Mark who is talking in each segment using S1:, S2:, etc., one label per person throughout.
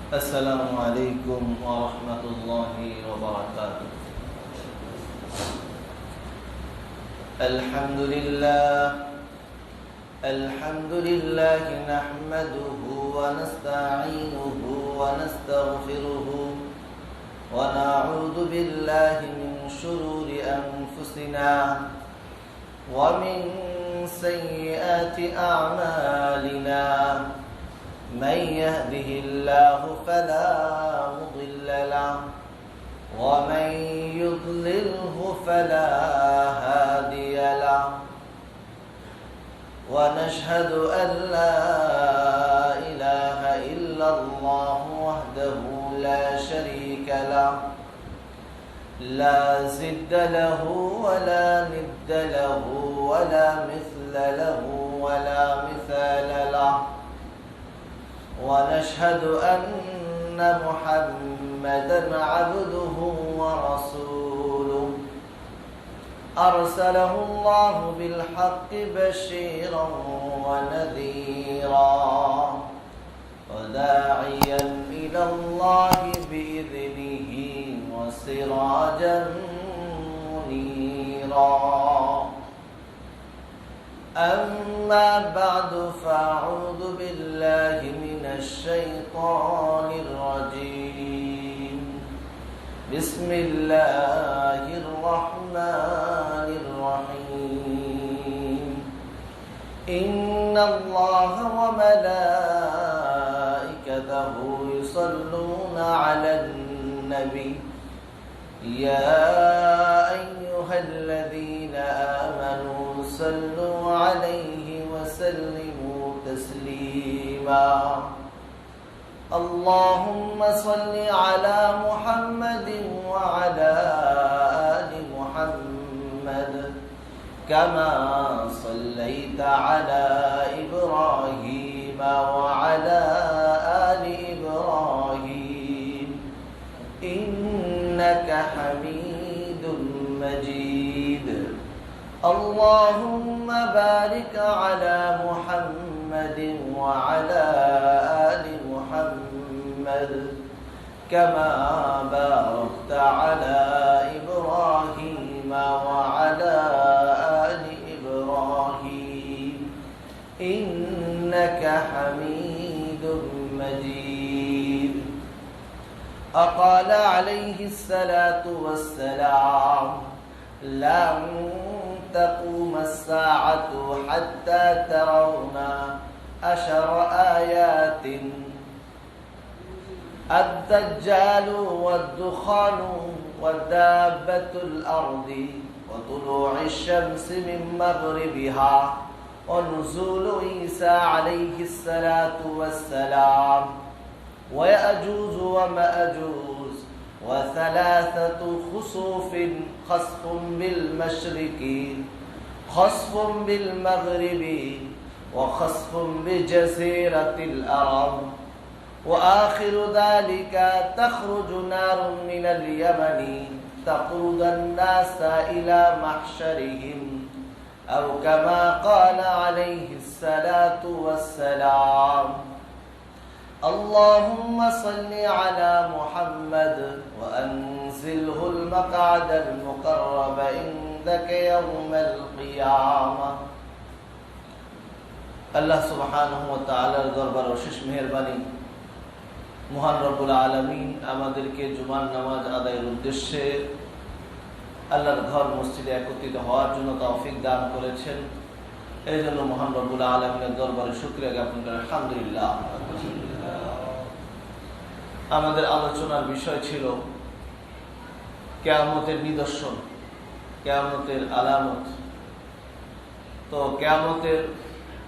S1: السلام عليكم ورحمة الله وبركاته. الحمد لله نحمده ونستعينه ونستغفره ونعوذ بالله من شرور أنفسنا ومن سيئات أعمالنا. من يهده الله فلا مضل له ومن يضلله فلا هادي له. ونشهد أن لا إله إلا الله وحده لا شريك له لا ضد له ولا ند له ولا مثل له ولا مثال له. ونشهد أن محمدًا عبده ورسوله أرسله الله بالحق بشيرا ونذيرا وداعيا إلى الله بإذنه وسراجا منيرا. أما بعد فأعوذ بالله من الشيطان الرجيم. بسم الله الرحمن الرحيم. إن الله وملائكته يصلون على النبي يا أيها الذين آمنوا صلوا عليه وسلموا تسليما. اللهم صل على محمد وعلى آل محمد كما صليت على إبراهيم وعلى آل إبراهيم إنك حميد مجيد. اللهم بارك على محمد وعلى آل محمد كما باركت على إبراهيم وعلى آل إبراهيم إنك حميد مجيد. أقال عليه الصلاة والسلام لن تقوم الساعة حتى ترون 10 آيات: الدجال والدخان ودابة الأرض وطلوع الشمس من مغربها ونزول عيسى عليه الصلاة والسلام ويأجوج ومأجوج وثلاثة خسوف: خسف بالمشرق خسف بالمغرب وخسف بجزيرة الأرض. وآخر ذلك تخرج نار من اليمن تقود الناس إلى محشرهم أو كما قال عليه الصلاة والسلام. اللهم صل على محمد وأنزله المقعد المقرب عندك يوم القيامة. আল্লাহ সুবহানাহু ওয়া তাআলার দরবার অশেষ মেহেরবানি, মহান রব্বুল আলামিন আমাদেরকে জুমার নামাজ আদায়ের উদ্দেশ্যে আল্লাহর ঘর মসজিদে একত্রিত হওয়ার জন্য তৌফিক দান করেছেন। এই জন্য মহান রব্বুল আলামিনের দরবারে শুকরিয়া জ্ঞাপন করি আলহামদুলিল্লাহ। আমাদের আলোচনার বিষয় ছিল কিয়ামতের নিদর্শন, কিয়ামতের আলামত। তো কিয়ামতের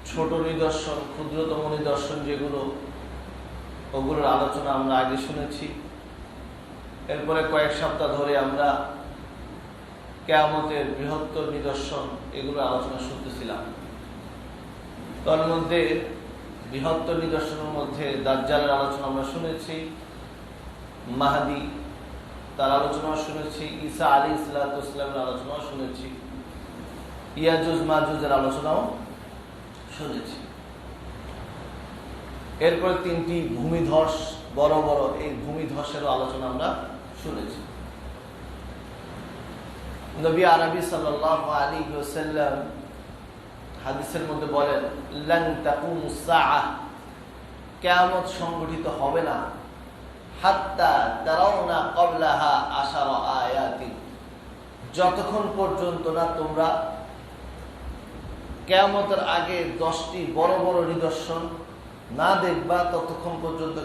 S1: ছোট নিদর্শন, ক্ষুদ্রতম নিদর্শন যেগুলো, ওগুলোর আলোচনা আমরা আগে শুনেছি। এরপরে কয়েক সপ্তাহ ধরে আমরা কিয়ামতের বৃহত্তর নিদর্শন এগুলোর আলোচনা শুনতেছিলাম। তার মধ্যে বৃহত্তর নিদর্শনের মধ্যে দাজ্জালের আলোচনা আমরা শুনেছি, মাহদী তার আলোচনা শুনেছি, ঈসা আলাইহিস সালামের আলোচনা শুনেছি, ইয়াজুজ মাজুজের আলোচনাও শুনেছি। এরপরে 3টি ভূমিধস, বড় বড় এই ভূমিধসেরও আলোচনা আমরা শুনেছি। নবী আরবি সাল্লাল্লাহু আলাইহি ওয়াসাল্লাম হাদিসের মধ্যে বলেন, লান তাকুমুস সাআহ, কিয়ামত সংগঠিত হবে না, হাত্তা তারাউনা ক্বাবলাহা আশারা আয়াতিন, যতক্ষণ পর্যন্ত না তোমরা কিয়ামতের আগে 10টি বড় বড় নিদর্শন না দেখবা, ততক্ষণ পর্যন্ত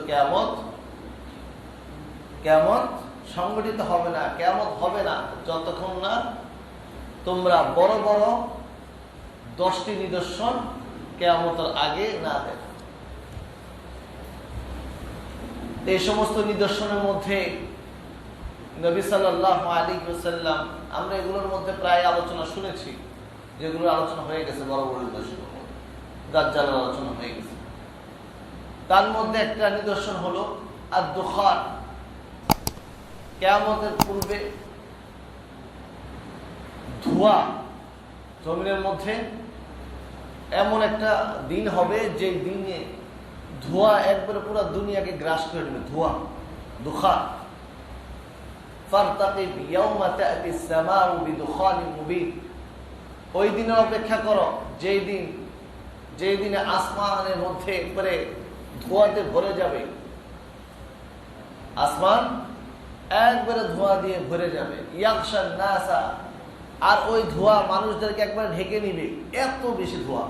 S1: কিয়ামত সংগঠিত হবে না, কিয়ামত হবে না যতক্ষণ না তোমরা বড় বড় 10টি নিদর্শন কিয়ামতের আগে না দেখো। এই সমস্ত নিদর্শনের মধ্যে নবী সাল্লাল্লাহু আলাইহি ওয়াসাল্লাম, আমরা এগুলোর মধ্যে প্রায় আলোচনা শুনেছি, যেগুলোর আলোচনা হয়ে গেছে, বড় বড় নিদর্শনের মধ্যে দাজ্জালের আলোচনা হয়ে গেছে। তার মধ্যে একটা নিদর্শন হলো আদ-দুখান, কিয়ামতের পূর্বে ধোঁয়া জমিনের মধ্যে এমন একটা দিন হবে যে দিনে ধোঁয়া একবারে পুরো দুনিয়াকে গ্রাস করে নেবে। ধোঁয়া, দুখান। ফারতাকিব ইয়াওমা তা'তিস সামাউ বিদুখানিন মুবিন, ওই দিনের অপেক্ষা করো যেই দিনে আসমানের মধ্যে একবারে ধোঁয়াতে ভরে যাবে, আসমান একবারে ধোঁয়া দিয়ে ভরে যাবে। ইয়াগশান নাসা, আর ওই ধোঁয়া মানুষদেরকে একবারে ঢেকে নিবে, এত বেশি ধোঁয়া।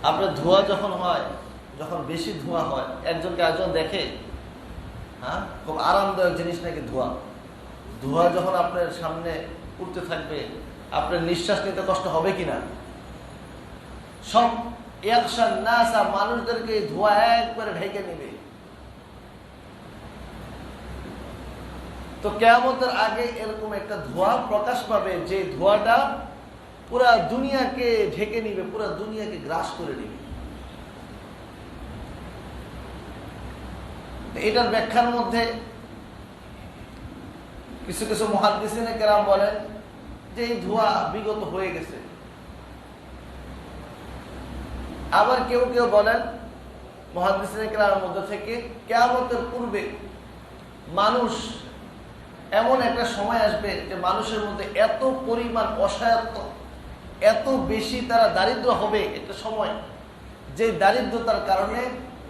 S1: আপনার ধোঁয়া যখন বেশি ধোঁয়া হয়, একজনকে একজন দেখে, হ্যাঁ, খুব আরামদায়ক জিনিস নাকি ধোঁয়া যখন আপনার সামনে উঠতে থাকবে, আপনার নিঃশ্বাস নিতে কষ্ট হবে কিনা? সব ইয়াগশান নাসা, মানুষদেরকে ধোঁয়া একবারে ঢেকে নিবে। তো কিয়ামতের আগে এরকম একটা ধোঁয়া প্রকাশ পাবে, যে ধোঁয়াটা পুরা দুনিয়াকে ঢেকে নিবে, পুরা দুনিয়াকে গ্রাস করে নিবে। এটার ব্যাখ্যার মধ্যে কিছু কিছু মুহাদ্দিসিনে কেরাম বলেন যে এই ধোঁয়া বিগত হয়ে গেছে। আবার কেউ কেউ বলেন মুহাদ্দিসিনে কেরামের মধ্যে থেকে, কিয়ামতের পূর্বে মানুষ, এমন একটা সময় আসবে যে মানুষের মধ্যে এত পরিমাণ অসহায়ত্ব, এত বেশি তারা দারিদ্র হবে একটা সময়, যে দারিদ্রতার কারণে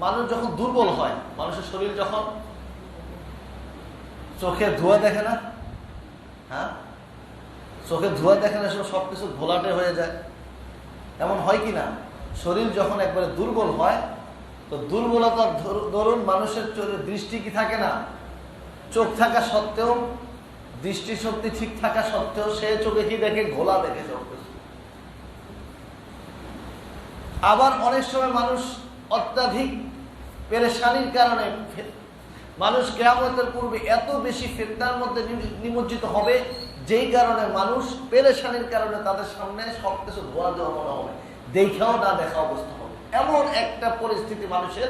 S1: মানুষ যখন দুর্বল হয়, মানুষের শরীর যখন চোখে ধোঁয়া দেখে না, হ্যাঁ, চোখে ধোঁয়া দেখে না, সবকিছু ঘোলাটে হয়ে যায়, এমন হয় কিনা? শরীর যখন একবারে দুর্বল হয়, তো দুর্বলতার দরুন মানুষের দৃষ্টি কি থাকে না, চোখ থাকা সত্ত্বেও, দৃষ্টিশক্তি ঠিক থাকা সত্ত্বেও সে চোখে কি দেখে? ঘোলা দেখে সবকিছু। আবার অনেক সময় মানুষ অত্যাধিক পেরেশানির কারণে, মানুষ কিয়ামতের পূর্বে এত বেশি ফিতনার মধ্যে নিমজ্জিত হবে, যেই কারণে মানুষ পেরেশানির কারণে তাদের সামনে সবকিছু ধোয়া দেওয়া মনে হবে, দেখাও না দেখা অবস্থা হবে, এমন একটা পরিস্থিতি মানুষের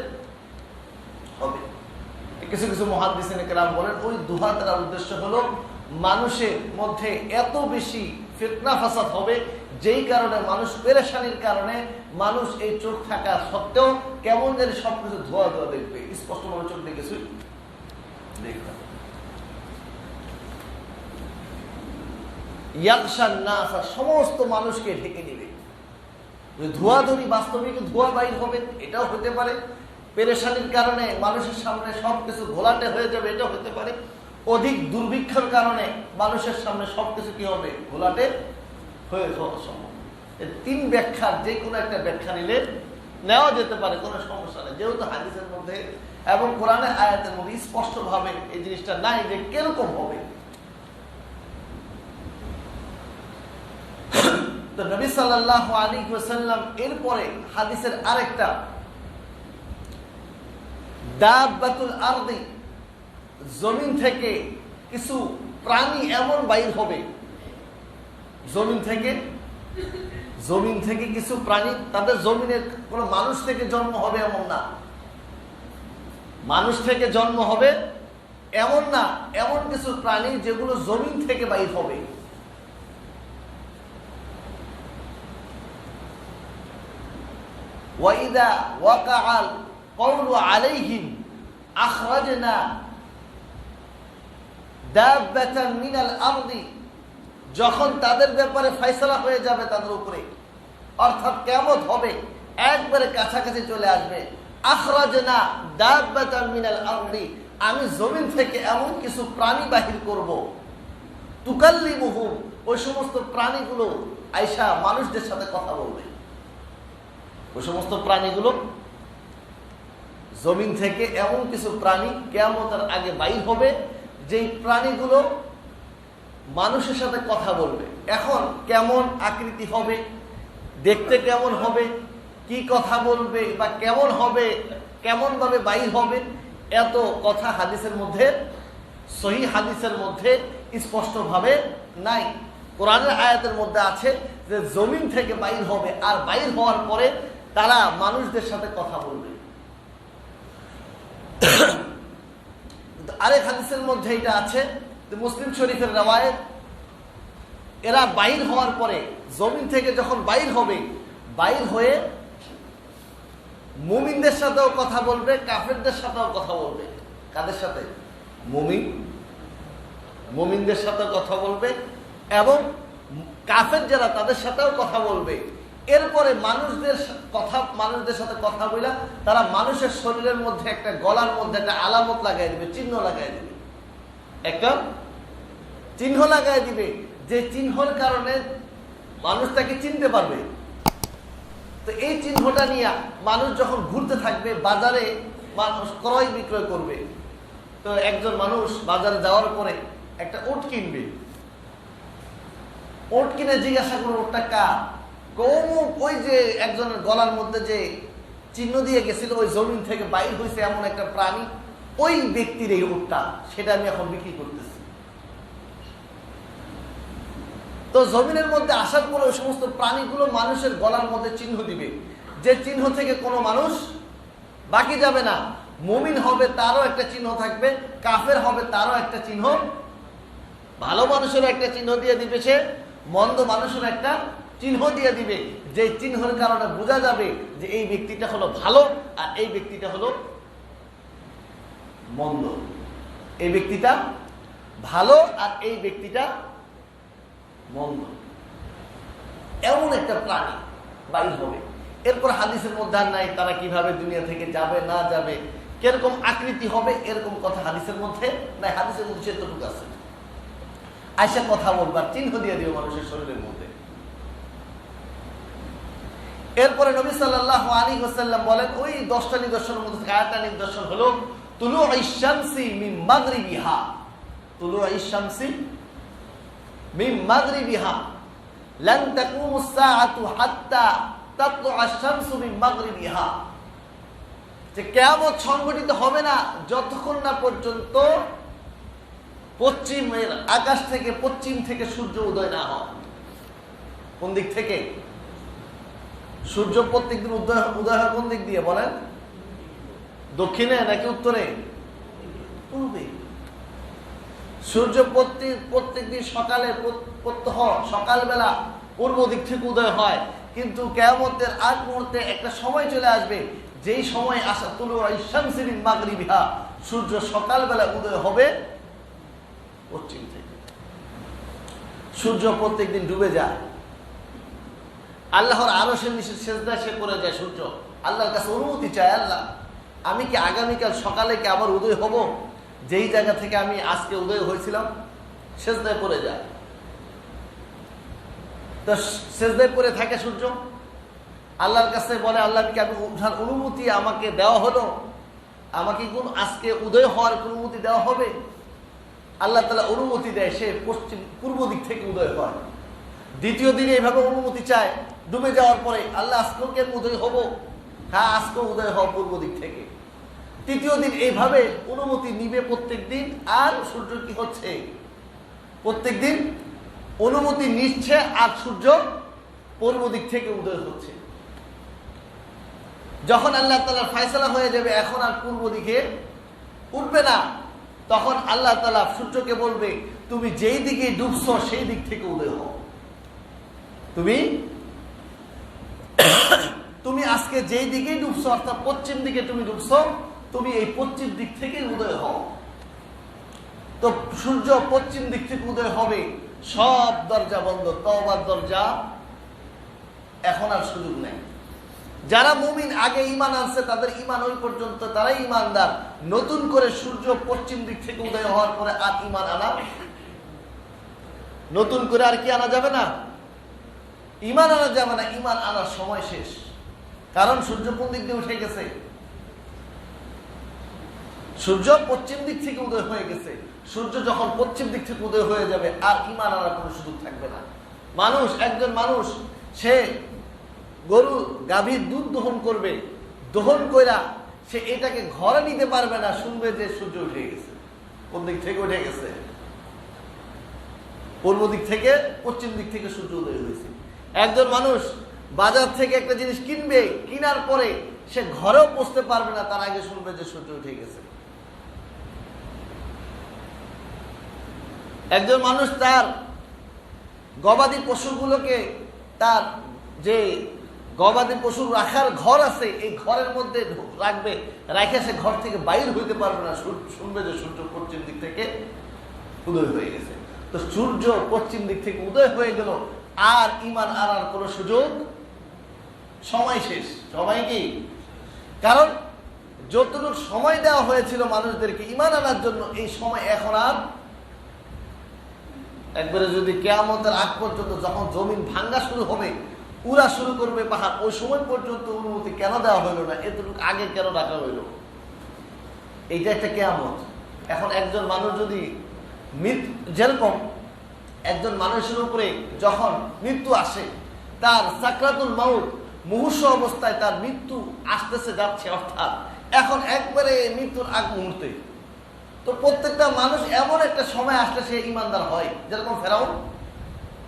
S1: হবে। কিছু কিছু মুহাদ্দিসিনে কেরাম বলেন, ওই ধোঁয়া দ্বারা উদ্দেশ্য হলো মানুষের মধ্যে এত বেশি ফিতনা ফাসাদ হবে, যেই কারণে মানুষ পেরেশানির কারণে মানুষ এই চোখ থাকা সত্ত্বেও কেমন জানি সবকিছু ধোয়া ধোয়া দেখবে, স্পষ্ট মনে চোখ দিয়ে কিছুই দেখবে। ইয়াগশান নাস, সমস্ত মানুষকে ঢেকে নিবে। ধোঁয়াধুরি, বাস্তবিক ধোঁয়া বাইর হবে, এটাও হতে পারে। পেরেশানির কারণে মানুষের সামনে সবকিছু ঘোলাটে হয়ে যাবে, এটাও হতে পারে। অধিক দুর্ভিক্ষের কারণে মানুষের সামনে সবকিছু কি হবে? ঘোলাটে হয়ে যাওয়া সম্ভব। এই 3 ব্যাখ্যার যে কোনো একটা ব্যাখ্যা নিলে নেওয়া যেতে পারে, কোনো সমস্যা নেই। যেহেতু হাদিসের মধ্যে এবং কোরআনের আয়াতের মধ্যে স্পষ্টভাবে এই জিনিসটা নাই যে কিরকম হবে। তো নবী সাল্লাল্লাহু আলাইহি ওয়াসাল্লাম এরপরে হাদিসের আরেকটা, দাব্বাতুল আরদি, জমিন থেকে কিছু প্রাণী এমন বাইর হবে, জমিন থেকে কিছু প্রাণী, তাদের জমিনের কোনো মানুষ থেকে জন্ম হবে এমন না, মানুষ থেকে জন্ম হবে এমন না, এমন কিছু প্রাণী যেগুলো জমিন থেকে বাইর হবে। ওয়াইদা ওয়াকাআল কওলু আলাইহিম আখরাজনা দাব্বাতান মিনাল আরদি, যখন তাদের ব্যাপারে ফয়সালা হয়ে যাবে তাদের উপরে, অর্থাৎ কিয়ামত হবে, একবারে কাছাকাছি চলে আসবে। আখরাজনা দাব্বাতান মিনাল আরদি, আমি জমিন থেকে এমন কিছু প্রাণী বাহির করব, তুকাল্লিমুহুম, ওই সমস্ত প্রাণীগুলো আয়েশা মানুষদের সাথে কথা বলবে। ওই সমস্ত প্রাণীগুলো, জমিন থেকে এমন কিছু প্রাণী কিয়ামতের আগে বাইর হবে, যেই প্রাণীগুলো মানুষের সাথে কথা বলবে। এখন কেমন আকৃতি হবে, দেখতে কেমন হবে, কি কথা বলবে বা কেমন হবে, কেমন ভাবে বাইর হবে, এত কথা হাদিসের মধ্যে, সহিহ হাদিসের মধ্যে স্পষ্টভাবে নাই। কোরআনের আয়াতের মধ্যে আছে যে জমিন থেকে বাইর হবে, আর বাইর হওয়ার পরে তারা মানুষদের সাথে কথা বলবে। আরেক হাদিসের মধ্যে এটা আছে, মুসলিম শরীফের রওয়ায়েত, এরা বাইর হওয়ার পরে জমিন থেকে যখন বাইর হবে, বাইর হয়ে মুমিনদের সাথেও কথা বলবে, কাফেরদের সাথেও কথা বলবে। কাদের সাথে? মুমিনদের সাথেও কথা বলবে এবং কাফের যারা তাদের সাথেও কথা বলবে। এরপরে মানুষদের সাথে কথা বলা, তারা মানুষের শরীরের মধ্যে একটা, গলার মধ্যে একটা আলামত লাগাই দিবে, চিহ্ন লাগাই দিবে, একটা চিহ্ন লাগাই দিবে, যে চিহ্নের কারণে মানুষ তাকে চিনতে পারবে। তো এই চিহ্নটা নিয়ে মানুষ যখন ঘুরতে থাকবে, বাজারে মানুষ ক্রয় বিক্রয় করবে। তো একজন মানুষ বাজারে যাওয়ার পরে একটা উট কিনবে, উট কিনে জিজ্ঞাসা করবে ওটা কার? ওই যে একজনের গলার মধ্যে যে চিহ্ন দিয়ে গেছিল, ওই জমিন থেকে বাইর হয়েছে এমন একটা প্রাণী, ওই ব্যক্তির এই উটটা, সেটা আমি এখন বিক্রি করতেছি। তো জমিনের মধ্যে আসার পরে ওই সমস্ত প্রাণীগুলো মানুষের গলার মধ্যে চিহ্ন দিবে, যে চিহ্ন থেকে কোনো মানুষ বাকি যাবে না। মুমিন হবে তারও একটা চিহ্ন থাকবে, কাফের হবে তারও একটা চিহ্ন, ভালো মানুষেরও একটা চিহ্ন দিয়ে দিবে, সে মন্দ মানুষের একটা চিহ্ন দিয়ে দিবে, যে চিহ্নের কারণে বোঝা যাবে যে এই ব্যক্তিটা হলো ভালো আর এই ব্যক্তিটা হলো মন্দ, এই ব্যক্তিটা ভালো আর এই ব্যক্তিটা মন্দ। এমন একটা প্রাণী বাইর হবে। এরপর হাদিসের মধ্যে আর নাই তারা কিভাবে দুনিয়া থেকে যাবে না যাবে, কিরকম আকৃতি হবে, এরকম কথা হাদিসের মধ্যে নাই। হাদিসের মধ্যে সেটুকু আছে, আয়সা কথা বলবার চিহ্ন দিয়ে দিবে মানুষের শরীরের মধ্যে। এরপরে নবী সাল্লাল্লাহু আলাইহি ওয়াসাল্লাম বলেন, ওই 10টা নিদর্শনের মধ্যে একটা নিদর্শন হলো তুলুউশ শামসি মিন মাগরিবিহা, তুলুউশ শামসি মিন মাগরিবিহা লান তাকুমুস সাআতু হাত্তা তাতলুআশ শামসু মিন মাগরিবিহা, যে কিয়ামত সংঘটিত হবে না যতক্ষণ না পর্যন্ত পশ্চিমের আকাশ থেকে, পশ্চিম থেকে সূর্য উদয় না হয়। কোন দিক থেকে? সূর্য প্রত্যেকদিন উদয় হয় কোন দিক দিয়ে বলেন? দক্ষিণে নাকি উত্তরে? পূর্বে। সূর্য প্রত্যেকদিন সকালে প্রত্যহ সকালবেলা পূর্ব দিক থেকে উদয় হয়, কিন্তু কিয়ামতের আগ মুহূর্তে একটা সময় চলে আসবে, যেই সময় আসা তুলুউশ শামসি মিন মাগরিবিহা, সূর্য সকালবেলা উদয় হবে পশ্চিম থেকে। সূর্য প্রত্যেকদিন ডুবে যায়, আল্লাহর আরশের নিচে সেজদায় সে করে যায় সূর্য। আল্লাহর কাছে অনুমতি চায়, আল্লাহ আমি কি আগামীকাল সকালে কি আবার উদয় হব যেই জায়গা থেকে আমি আজকে উদয় হয়েছিলাম? সেজদায় পড়ে যায়। তো সেজদায় পড়ে থাকে সূর্য, আল্লাহর কাছে বলে, আল্লাহ কি আমি উঠার অনুমতি আমাকে দেওয়া হলো? আমাকে কোন আজকে উদয় হওয়ার অনুমতি দেওয়া হবে? আল্লাহ তাআলা অনুমতি দেয়, সে পূর্ব দিক থেকে উদয় হয়। দ্বিতীয় দিনে এইভাবে অনুমতি চায় ডুবে যাওয়ার পরে, আল্লাহ আজকেও কেন উদয় হব? হ্যাঁ, আজকেও উদয় হওয়া পূর্ব দিক থেকে। তৃতীয় দিন এইভাবে অনুমতি নিবে প্রত্যেক দিন, আর সূর্য কি হচ্ছে? প্রত্যেক দিন অনুমতি নিচ্ছে আর সূর্য পূর্ব দিক থেকে উদয় হচ্ছে। যখন আল্লাহ তাআলার ফয়সালা হয়ে যাবে এখন আর পূর্ব দিকে উঠবে না, তখন আল্লাহ তাআলা সূর্যকে বলবে, তুমি যেই দিকে ডুবছো সেই দিক থেকে উদয় হও, তুমি তুমি আজকে যেই দিকেই ডুবছো, অর্থাৎ পশ্চিম দিকে তুমি ডুবছো, তুমি এই পশ্চিম দিক থেকে উদয় হও। তো সূর্য পশ্চিম দিক থেকে উদয় হবে, সব দরজা বন্ধ, তওবার দরজা এখন আর সুযোগ নেই। যারা মুমিন আগে ঈমান আনছে তাদের ঈমান ওই পর্যন্ত, তারাই ঈমানদার। নতুন করে সূর্য পশ্চিম দিক থেকে উদয় হওয়ার পরে আর ঈমান আনা, নতুন করে আর কি আনা যাবে না? ঈমান আনা যাবে না। ঈমান আনার সময় শেষ। কারণ সূর্য কোন দিক দিয়ে উঠে গেছে? সূর্য পশ্চিম দিক থেকে উদয় হয়ে গেছে। সূর্য যখন পশ্চিম দিক থেকে উদয় হয়ে যাবে আর ঈমান আনার কোনো সুযোগ থাকবে না। মানুষ, একজন মানুষ সে গরু গাভীর দুধ দহন করবে, দহন কইরা সে এটাকে ঘরে নিতে পারবে না, শুনবে যে সূর্য উঠে গেছে। কোন দিক থেকে উঠে গেছে? পূর্ব দিক থেকে, পশ্চিম দিক থেকে সূর্য উদয় হয়েছে। একজন মানুষ বাজার থেকে একটা জিনিস কিনবে, কিনার পরে সে ঘরেও পৌঁছতে পারবে না, তার আগে শুনবে যে সূর্য উঠে গেছে। একজন মানুষ তার গবাদি পশুগুলোকে, তার যে গবাদি পশু রাখার ঘর আছে, এই ঘরের মধ্যে রাখবে, রাখে সে ঘর থেকে বাইর হইতে পারবে না, শুনবে যে সূর্য পশ্চিম দিক থেকে উদয় হয়ে গেছে। তো সূর্য পশ্চিম দিক থেকে উদয় হয়ে গেল, আর ঈমান আনার কোনো সুযোগ, সময় শেষ। সময় কি? কারণ যতটুকু সময় দেওয়া হয়েছিল মানুষদেরকে ঈমান আনার জন্য, এই সময় এখন আর, একবারে যদি কিয়ামতের আগ পর্যন্ত, যখন জমিন ভাঙ্গা শুরু হবে, উড়া শুরু করবে পাহাড়, ওই সময় পর্যন্ত অনুমতি কেন দেওয়া হইল না? এতটুকু আগে কেন রাখা হইল? এইটা একটা কিয়ামত। এখন একজন মানুষ যদি যেরকম একজন মানুষের উপরে যখন মৃত্যু আসে, তার সাকরাতুল মাউত, মুমূর্ষু অবস্থায় তার মৃত্যু আসতেছে, যাচ্ছে, অর্থাৎ এখন একবারে মৃত্যুর আগ মুহূর্তে, তো প্রত্যেকটা মানুষ এমন একটা সময় আসলে সে ঈমানদার হয়। যেরকম ফেরাউন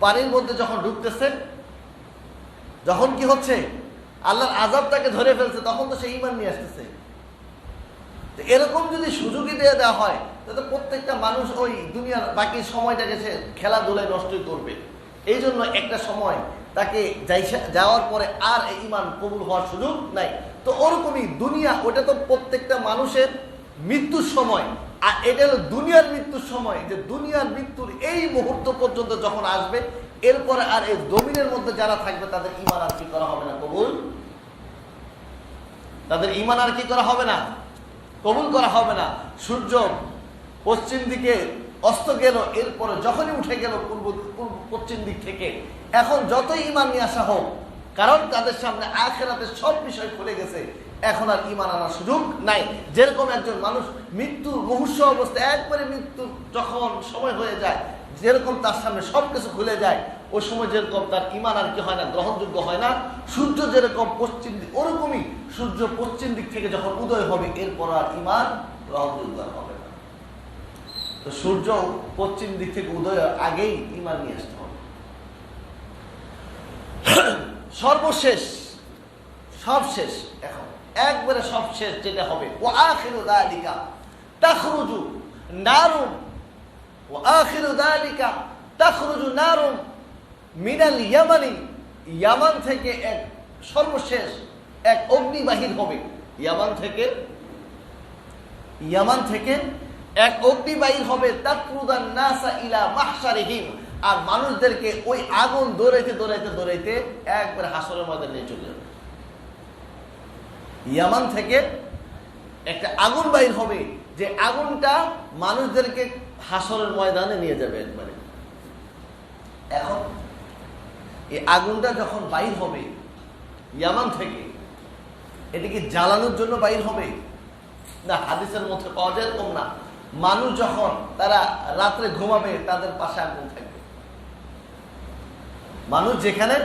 S1: পানির মধ্যে যখন ঢুকতেছে, যখন কি হচ্ছে, আল্লাহর আযাব তাকে ধরে ফেলছে, তখন তো সে ঈমান নিয়ে আসতেছে। এরকম যদি সুযোগই দিয়ে দেওয়া হয়, তাহলে প্রত্যেকটা মানুষ ওই দুনিয়ার বাকি সময়টাকে সে খেলাধুলায় নষ্টই করবে। এই জন্য একটা সময় তাকে যাওয়ার পরে আর এই ঈমান কবুল হওয়ার সুযোগ নাই। তো ওরকমই দুনিয়া, ওটা তো প্রত্যেকটা মানুষের মৃত্যুর সময়, আর এটা হলো দুনিয়ার মৃত্যুর সময়, যে দুনিয়ার মৃত্যুর এই মুহূর্ত পর্যন্ত যখন আসবে, এরপরে আর এই জমিনের মধ্যে যারা থাকবে তাদের ঈমান আর কি করা হবে না? কবুল। তাদের ঈমান আর কি করা হবে না? কবুল করা হবে না। সূর্য পশ্চিম দিকে অস্ত গেল, এরপরে যখনই উঠে গেল পশ্চিম দিক থেকে, এখন যতই ঈমান নিয়ে আসা হোক, কারণ তাদের সামনে আখিরাতের সব বিষয় খুলে গেছে, এখন আর ঈমান আনার সুযোগ নাই। যেরকম একজন মানুষ মৃত্যুর মুমূর্ষু অবস্থায়, একবারে মৃত্যু যখন সময় হয়ে যায়, যেরকম তার সামনে সবকিছু খুলে যায়, ওই সময় যেরকম তার ঈমান আর কি হয় না, গ্রহণযোগ্য হয় না। সূর্য যেরকম পশ্চিম দিক, ওরকমই সূর্য পশ্চিম দিক থেকে যখন উদয় হবে, এরপর আর ঈমান গ্রহণযোগ্য হবে না। তো সূর্য পশ্চিম দিক থেকে উদয় আগেই ঈমান নিয়ে আসতে হবে। সর্বশেষ, সব শেষ, এখন একবারে সব শেষ যেটা হবে, ওয়া আখিরু যালিকা তাখরুজু নারুন, ওয়া আখিরু যালিকা তাখরুজু নারুন মিনাল ইয়ামানি, ইয়ামান থেকে এক সর্বশেষ এক অগ্নি বাহির হবে। ইয়ামান থেকে এক অগ্নি বাহির হবে, তাতরুদান নাসা ইলা মাহশারিহিম, আর মানুষদেরকে ওই আগুন দৌড়াইতে দৌড়াইতে দৌড়াইতে একবার হাসরের ময়দানে নিয়ে চলে যাবে। ইয়ামান থেকে একটা আগুন বাহির হবে, যে আগুনটা মানুষদেরকে হাসরের ময়দানে নিয়ে যাবে একবারে। এখন এই আগুনটা যখন বাহির হবে ইয়ামান থেকে, এটা কি জ্বালানোর জন্য বাহির হবে না? হাদিসের মধ্যে পাওয়া যায় এরকম না। মানুষ যখন তারা রাত্রে ঘুমাবে, তাদের পাশে আগুন থাকবে। মানুষ যেখানে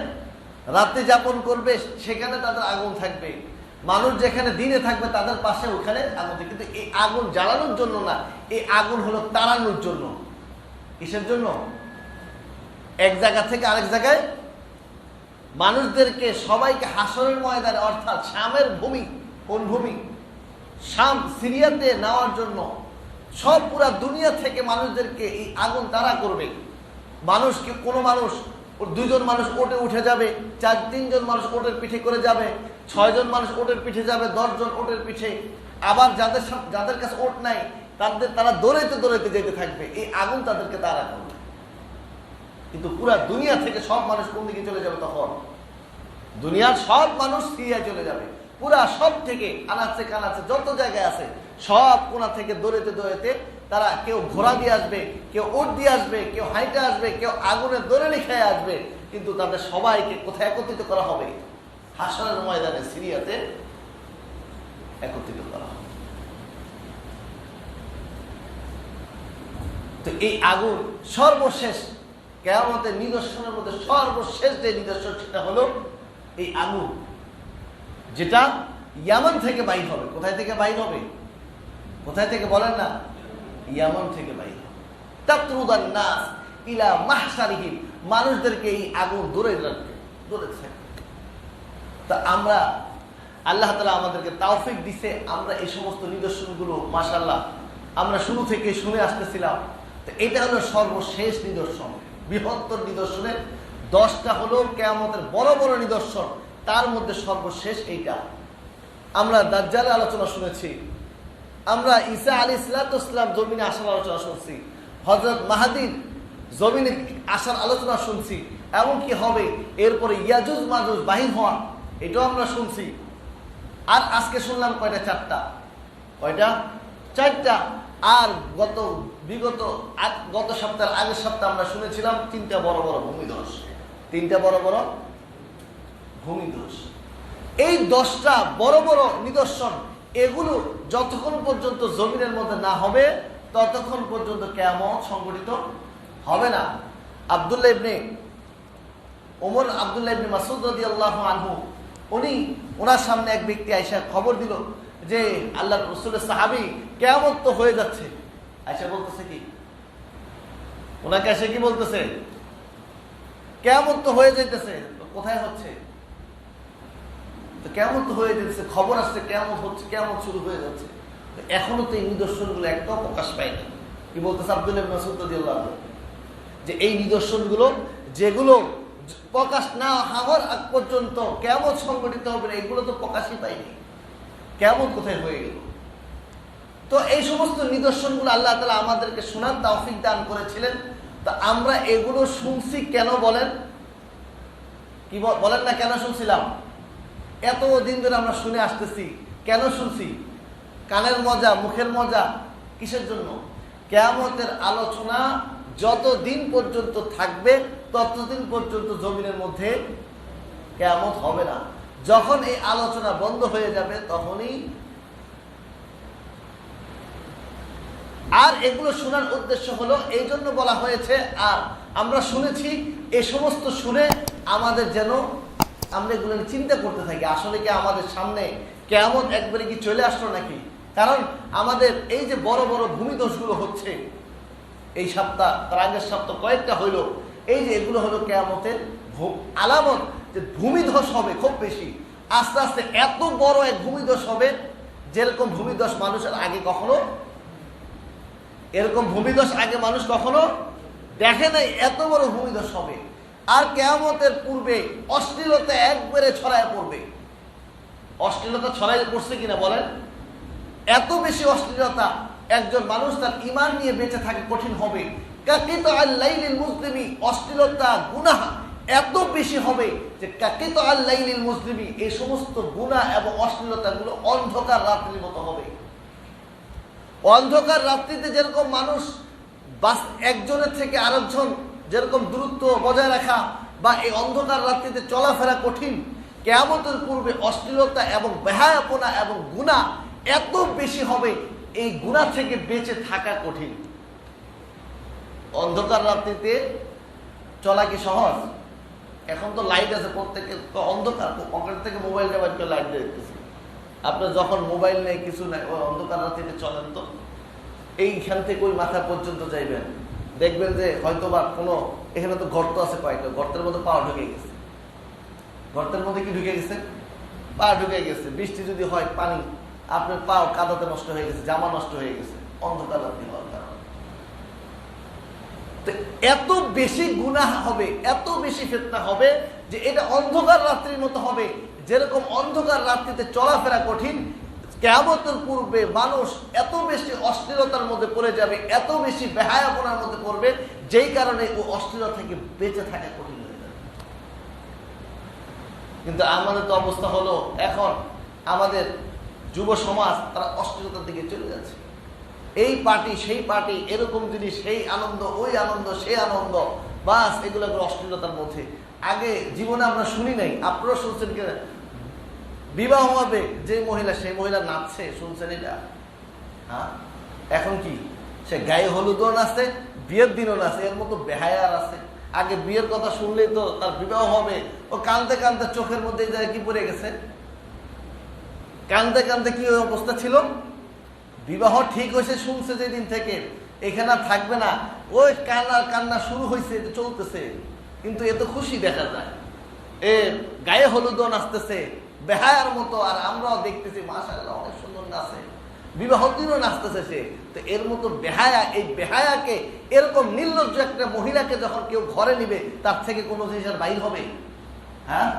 S1: রাত্রি যাপন করবে, সেখানে তাদের আগুন থাকবে। মানুষ যেখানে দিনে থাকবে, তাদের পাশে ওখানে আগুন থাকবে। কিন্তু এই আগুন জ্বালানোর জন্য না, এই আগুন হলো তাড়ানোর জন্য। কিসের জন্য? এক জায়গা থেকে আরেক জায়গায় মানুষদেরকে, সবাইকে হাসরের ময়দানে, অর্থাৎ শামের ভূমি, কোন ভূমি? শাম, সিরিয়াতে নেওয়ার জন্য সব পুরা দুনিয়া থেকে মানুষদেরকে এই আগুন তাড়া করবে। মানুষকে, কোনো মানুষ, দুইজন মানুষ ওটে উঠে যাবে, তিনজন মানুষ ওটের পিঠে করে যাবে, 6 জন মানুষ ওটের পিঠে যাবে, 10 জন ওটের পিঠে, আবার যাদের কাছে ওট নাই তারা দৌড়াইতে দৌড়াইতে যেতে থাকবে, এই আগুন তাদেরকে তাড়া করবে। কিন্তু পুরা দুনিয়া থেকে সব মানুষ কোন দিকে চলে যাবে? তখন দুনিয়ার সব মানুষ সিরিয়ায় চলে যাবে। পুরা সব থেকে আনাচে কানাচে যত জায়গায় আছে সব কোনা থেকে দৌড়াইতে দৌড়াইতে তারা, কেউ ঘোড়া দিয়ে আসবে, কেউ ওট দিয়ে আসবে, কেউ হাইটে আসবে, কেউ আগুনের দৌড়ানি খেয়ে আসবে, কিন্তু তাদের সবাইকে কোথায় একত্রিত করা হবে? হাসরের ময়দানে সিরিয়াতে একত্রিত করা হবে। তো এই আগুন সর্বশেষ কিয়ামতের নিদর্শনের মধ্যে সর্বশেষ যে নিদর্শন সেটা হলো এই আগুন, যেটা ইয়ামান থেকে বাইর হবে। কোথায় থেকে বাইর হবে? কোথায় থেকে বলেন না? ইয়ামান থেকে বাইর হবে। তাতরুদান নাস ইলা মাহশারিহিম, মানুষদেরকে এই আগুন দূরে রাখবে, দূরে থাকবে। তা আমরা, আল্লাহ তাআলা আমাদেরকে তৌফিক দিছে, আমরা এই সমস্ত নিদর্শনগুলো মাশাআল্লাহ আমরা শুরু থেকে শুনে আসতেছিলাম। তো এটা হলো সর্বশেষ নিদর্শন। বৃহত্তর নিদর্শনের 10টা হলো কিয়ামতের বড় বড় নিদর্শন, তার মধ্যে সর্বশেষ এইটা। আমরা দাজ্জালের আলোচনা শুনেছি, আমরা ঈসা আলাইহিস সালাম জমিনে আসার আলোচনা শুনছি, হযরত মাহদীর জমিনে আসার আলোচনা শুনছি, এমন কি হবে এরপরে ইয়াজুজ মাজুজ বাহির হওয়া, এটাও আমরা শুনছি। আর আজকে শুনলাম কয়টা? 4টা। কয়টা? 4টা। আর গত সপ্তাহের আগের সপ্তাহে আমরা শুনেছিলাম 3টা বড় বড় ভূমিধস। 3টা বড় বড় ভূমিধস। এই 10টা বড় বড় নিদর্শন, এগুলো যতক্ষণ পর্যন্ত জমিনের মধ্যে না হবে ততক্ষণ পর্যন্ত কিয়ামত সংঘটিত হবে না। আব্দুল্লাহ ইবনে মাসউদ রাদিয়াল্লাহু আনহু, ওনার সামনে এক ব্যক্তি আয়েশা খবর দিল যে আল্লাহর রাসূলের সাহাবী, কিয়ামত তো হয়ে যাচ্ছে। আয়েশা বলতেছে কি? ওনাকে এসে কি বলতেছে? কিয়ামত তো হয়ে যাইতেছে। কোথায় হচ্ছে? তো কিয়ামত তো হয়ে যাচ্ছে, খবর আসছে কিয়ামত হচ্ছে, কিয়ামত শুরু হয়ে যাচ্ছে। এখনো তো এই নিদর্শনগুলো একটাও প্রকাশ পায়নি। কি বলতেছে আব্দুল্লাহ ইবনে মাসউদ রাদিয়াল্লাহু আনহু? যে এই নিদর্শনগুলো যেগুলো প্রকাশ না হওয়ার আগ পর্যন্ত কিয়ামত সংঘটিত হবে না, এগুলো তো প্রকাশই পায়নি। কিয়ামত কোথায় হয়ে গেল? তো এই সমস্ত নিদর্শনগুলো আল্লাহ তাআলা আমাদেরকে শোনার তৌফিক দান করেছিলেন। তো আমরা এগুলো শুনছি কেন বলেন? কি বলেন না, কেন শুনছিলাম? এত দিন ধরে আমরা শুনে আসতেছি, কেন শুনছি? কানের মজা, মুখের মজা, কিসের জন্য? কিয়ামতের আলোচনা যতদিন পর্যন্ত থাকবে ততদিন পর্যন্ত জমিনের মধ্যে কিয়ামত হবে না। যখন এই আলোচনা বন্ধ হয়ে যাবে তখনই। আর এগুলো শোনার উদ্দেশ্য হলো এই জন্য বলা হয়েছে, আর আমরা শুনেছি এই সমস্ত শুনে আমাদের যেন আমরা এগুলো চিন্তা করতে থাকি, আসলে কি আমাদের সামনে কিয়ামত একবারে কি চলে আসলো নাকি? কারণ আমাদের এই যে বড় বড় ভূমিধসগুলো হচ্ছে, এই সপ্তাহ, তার আগের সপ্তাহ কয়েকটা হইল, এই যে এগুলো হলো কিয়ামতের আলামত, যে ভূমিধস হবে খুব বেশি। আস্তে আস্তে এত বড় এক ভূমিধস হবে, যেরকম ভূমিধস মানুষের আগে কখনো, এরকম ভূমিধস আগে মানুষ কখনো দেখে নাই। এত বড় ভূমিধস হবে। আর কিয়ামতের পূর্বে অশ্লীলতা একবারে ছড়ায় পড়বে। অশ্লীলতা ছড়ায় পড়ছে কিনা বলেন? এত বেশি অশ্লীলতা, একজন মানুষ তার ঈমান নিয়ে বেঁচে থাকে কঠিন হবে। কাকিতাআল লাইলিল মুসলিমি, অশ্লীলতা গুনাহ এত বেশি হবে যে কাকিতাআল লাইলিল মুসলিমি, এই সমস্ত গুনাহ এবং অশ্লীলতাগুলো অন্ধকার রাত্রির মতো হবে। অন্ধকার রাত্রিতে যেরকম মানুষ একজনের থেকে আরেকজন যেরকম দূরত্ব বজায় রাখা বা এই অন্ধকার রাত্রিতে চলাফেরা কঠিন, কিয়ামতের পূর্বে অশ্লীলতা এবং বেহায়াপনা এবং গুনাহ এত বেশি হবে, এই গুনাহ থেকে বেঁচে থাকা কঠিন। অন্ধকার রাত্রিতে চলা কি সহজ? এখন তো লাইট আছে, প্রত্যেকে তো অন্ধকার, পকেট থেকে মোবাইলটা বাইর করে লাইট দেখতেছে। আপনার যখন মোবাইল নেই, কিছু নাই, ওই অন্ধকার রাত্রিতে চলেন তো, এইখান থেকে ওই মাথা পর্যন্ত যাইবেন, দেখবেন যে হয়তোবা কোনো, এখানে তো গর্ত আছে কয়েকটা, গর্তের মধ্যে পা ঢুকে গেছে। গর্তের মধ্যে কি ঢুকে গেছে? পা ঢুকে গেছে। বৃষ্টি যদি হয়, পানি আপনার পা কাদাতে নষ্ট হয়ে গেছে, জামা নষ্ট হয়ে গেছে, অন্ধকার রাত্রি হওয়ার কারণে। তো এত বেশি গুনাহ হবে, এত বেশি ফিতনা হবে যে এটা অন্ধকার রাত্রির মতো হবে। যেরকম অন্ধকার রাত্রিতে চলাফেরা কঠিন, কিয়ামতের পূর্বে মানুষ এত বেশি অশ্লীলতার মধ্যে পড়ে যাবে, এত বেশি বেহায়াপনার মধ্যে পড়বে, যেই কারণে ও অশ্লীলতা থেকে বেঁচে থাকা কঠিন হয়ে যাবে। কিন্তু আমাদের তো অবস্থা হলো, এখন আমাদের যুব সমাজ তারা অশ্লীলতার দিকে চলে যাচ্ছে। এই পার্টি সেই পার্টি, এরকম জিনিস, সেই আনন্দ, ওই আনন্দ, সেই আনন্দ, বাস এগুলো অশ্লীলতার মধ্যে। আগে জীবনে আমরা শুনি নাই, আপনারা শুনছেন কিনা, বিবাহ হবে যে মহিলা, সেই মহিলা নাচছে, শুনছেন এটা? হ্যাঁ, এখন কি সে গায়ে হলুদও নাচে, বিয়ের দিনও নাচে, এর মতো বেহায়ার আছে। আগে বিয়ের কথা শুনলেই তো তার বিবাহ হবে, ও কাঁদতে কাঁদতে চোখের মধ্যে এই জায়গায় কি পড়ে গেছে, কাঁদতে কাঁদতে কি অবস্থা ছিল। বিবাহ ঠিক হয়েছে শুনছে যেদিন থেকে, এখানে থাকবে না, ওই কান্না শুরু হয়েছে, চলতেছে, কিন্তু এত খুশি দেখা যায়, এ গায়ে হলুদও নাচতেছে বেহায়ার মতো, আর আমরাও দেখতেছি মাশাআল্লাহ অনেক সুন্দর নাচে, বিবাহ দিনও নাচতেছে সে। তো এর মতো বেহায়া, এই বেহায়াকে, এরকম নির্লজ্জ একটা মহিলাকে যখন কেউ ঘরে নিবে, তার থেকে কোনো জিনিস আর বাইর হবে? হ্যাঁ,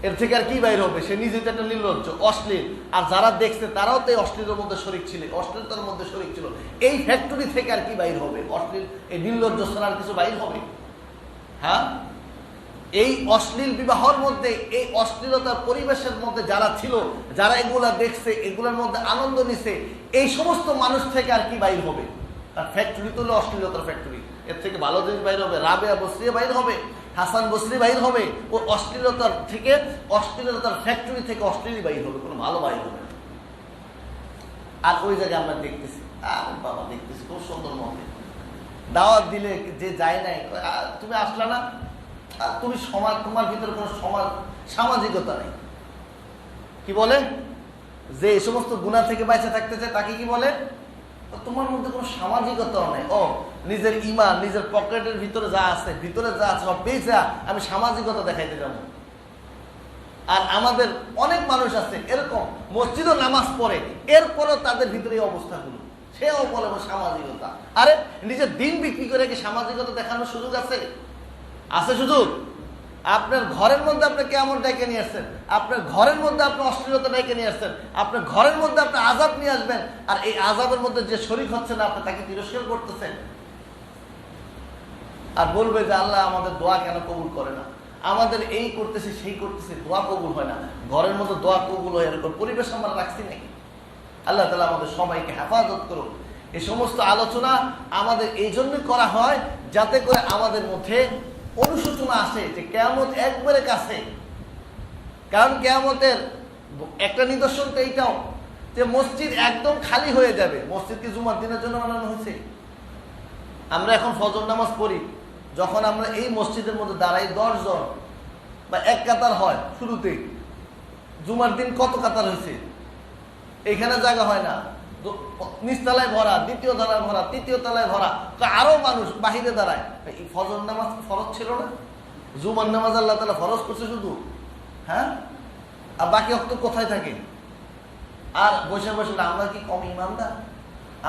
S1: এর থেকে আর কি বাইর হবে? সে নিজে তো একটা নির্লজ্জ, অশ্লীল, আর যারা দেখছে তারাও তো এই অশ্লীলের মধ্যে শরীক ছিল, অশ্লীলতার মধ্যে শরীক ছিল। এই ফ্যাক্টরি থেকে আর কি বাইর হবে? অশ্লীল, এই নির্লজ্জ ছাড়া আর কিছু বাইর হবে? হ্যাঁ, এই অশ্লীল বিবাহের মধ্যে, এই অশ্লীলতার পরিবেশের মধ্যে যারা ছিল, যারা এগুলা দেখছে, এগুলোর মধ্যে আনন্দ নিছে, এই সমস্ত মানুষ থেকে আর কি বাইর হবে? তার ফ্যাক্টরি তো হলো অশ্লীলতার ফ্যাক্টরি। এর থেকে ভালো জিনিস বাইর হবে? রাবেয়া বসরিয়া বাইর হবে, হাসান বসরি বাইর হবে, ও অশ্লীলতার থেকে, অশ্লীলতার ফ্যাক্টরি থেকে অশ্লীল বাইর হবে, কোনো ভালো বাইর হবে। আর ওই জায়গায় আমরা দেখতেছি, বাবা দেখতেছি খুব সুন্দর মতে দাওয়াত দিলে যে যায় নাই, তুমি আসলা না, তুমি সমাজ, তোমার ভিতরে কোনো সামাজিকতা নেই। কি বলে? যে এই সমস্ত গুনাহ থেকে বেঁচে থাকতে চায় তাকে কি বলে? তোমার মধ্যে কোনো সামাজিকতাও নেই। ও নিজের ইমান, নিজের পকেটের ভিতরে যা আছে, ভিতরে যা আছে সব পেয়েছে, আমি সামাজিকতা দেখাইতে যাবো। আর আমাদের অনেক মানুষ আছে এরকম, মসজিদও নামাজ পড়ে, এরপরও তাদের ভিতরে এই অবস্থাগুলো, সেও বলে সামাজিকতা। আরে নিজের দিন বিক্রি করে কি সামাজিকতা দেখানোর সুযোগ আছে? আছে সুযোগ? আপনার ঘরের মধ্যে আপনি কেমন ডেকে নিয়ে আসছেন, আপনার ঘরের মধ্যে আপনি অশ্লীলতা ডেকে নিয়ে আসছেন, আপনার ঘরের মধ্যে আপনি আযাব নিয়ে আসবেন, আর এই আযাবের মধ্যে যে শরীক হচ্ছে না, আপনি তাকে তিরস্কার করতেছেন, আর বলবে যে আল্লাহ আমাদের দোয়া কেন কবুল করে না, আমাদের এই করতেছে সেই করতেছে, দোয়া কবুল হয় না। ঘরের মধ্যে দোয়া কবুল হয় এরকম পরিবেশ আমরা রাখছি নাকি? আল্লাহ তাআলা আমাদের সবাইকে হেফাজত করুন। এই সমস্ত আলোচনা আমাদের এই জন্য করা হয় যাতে করে আমাদের মধ্যে অনুশোচনা আসে যে কিয়ামত একবারে কাছে। কারণ কিয়ামতের একটা নিদর্শন তো এইটাও যে মসজিদ একদম খালি হয়ে যাবে। মসজিদ কি জুমার দিনের জন্য বানানো হয়েছে? আমরা এখন ফজর নামাজ পড়ি, যখন আমরা এই মসজিদের মধ্যে দাঁড়াই 10 জন বা এক কাতার হয় শুরুতেই, জুমার দিন কত কাতার হয়েছে? এখানে জায়গা হয় না, নিচতলায় ভরা, দ্বিতীয় তলায় ভরা, তৃতীয় তলায় ভরা, তো আরো মানুষ বাহিরে দাঁড়ায়। এই ফজর নামাজ ফরজ ছিল না? জুমার নামাজ আল্লাহ তাআলা ফরজ করছে শুধু, হ্যাঁ? আর বাকি অক্ত কোথায় থাকে? আর বসে বসে আমরা কি কম ইমানদার?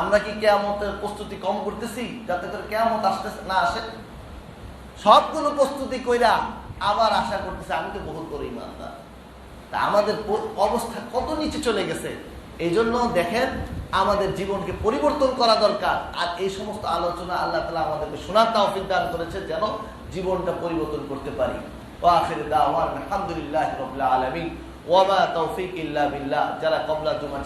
S1: আমরা কি কিয়ামতের প্রস্তুতি কম করতেছি যাতে করে কিয়ামত আসতে না আসে? সবগুলো প্রস্তুতি কইরা আবার আশা করতেছে আমি তো বহুত বড় ইমানদার। তা আমাদের অবস্থা কত নিচে চলে গেছে। এই জন্য দেখেন আমাদের জীবনকে পরিবর্তন করা দরকার। আর এই সমস্ত আলোচনা আল্লাহ তাআলা আমাদেরকে শোনার তৌফিক দান করেছে যেন জীবনটা পরিবর্তন করতে পারি। ওয়া আখির দাওয়ানা আলহামদুলিল্লাহি রাব্বিল আলামিন ওয়া মা তাওফীক ইল্লা বিল্লাহ। যারা কবলা জুমা